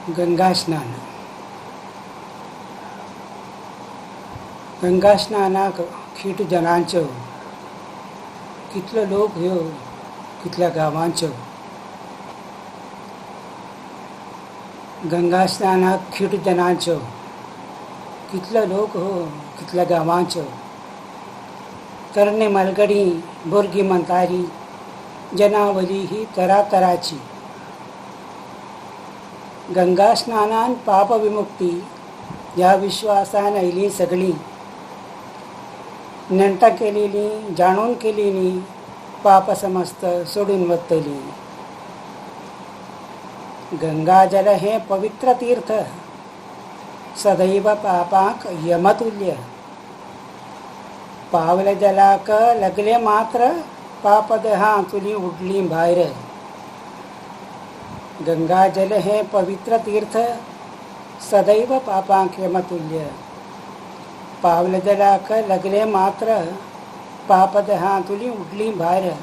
गंगा स्नान. गंगा स्नानाक खीट जनांचो कितलो लोक ह्यो कितल्या गांवांचो. गंगा स्नानाक खीट जनांचो कितलो लोक हो कितल्या गांवांचो. तरणे मलगडी भुरगीं म्हणटाली जनावली ही तरातराची. गंगा स्नानान पाप विमुक्ती ह्या विश्वासान आयलीं सगळीं. नेण्टां केलेलीं जाणून केलेलीं पाप समस्त सोडून वतलीं. गंगाजल हें पवित्र तीर्थ सदैव पापांक यमतुल्य. पावले जलाक लगले मात्र पापदहां तुलीं उडलीं भायर. गंगाजल हें पवित्र तीर्थ सदैव पापांक यमतुल्य. पावले जलाक लगले मात्र पापदहां तुलीं उडलीं भायर.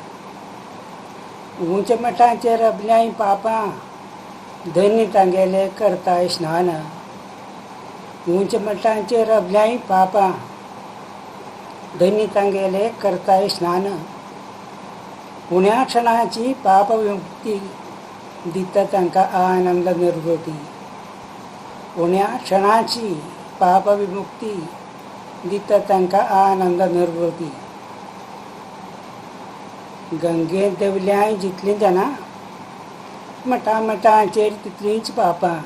उंच मठांचेर रबल्याय पापां धन्य तांगेले करताय स्नान. उंच मठांचेर रबल्याय पापां धन्य तांगेले करताय स्नान. उण्या क्षणाची पाप विमुक्ती दिता तांकां आनंद निर्वृती. उण्या क्षणाची पाप विमुक्ती दिता तांकां आनंद निर्वृती. गंगेंत देवल्याय जितलीं जाणां मठांचेर तितलींच पापां.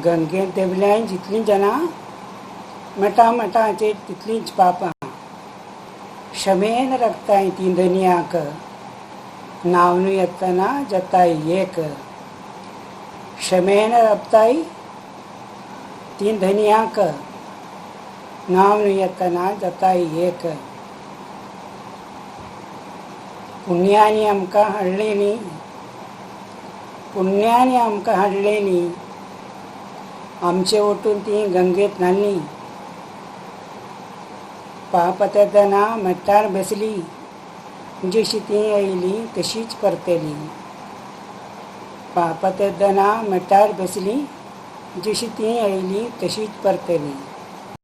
गंगेंत देवल्याय जितलीं जाणां मठांचेर तितलींच पापां. क्षमेन रक्ताय तीं धन्याक नावनु येतना जाताय एक. क्षमेन रक्ताय तीं धन्याक नावनु येतना जाताय एक. पुण्यानी आमकां हाडलेलीं आमचे ओटून तीं गंगेत न्हाल्लीं. पाप तेदना मट्टार बसलीं जशी तीं येयलीं तशींच परतेलीं. पाप तेदना मट्टार बसलीं जशी तीं येयलीं तशींच परतेलीं.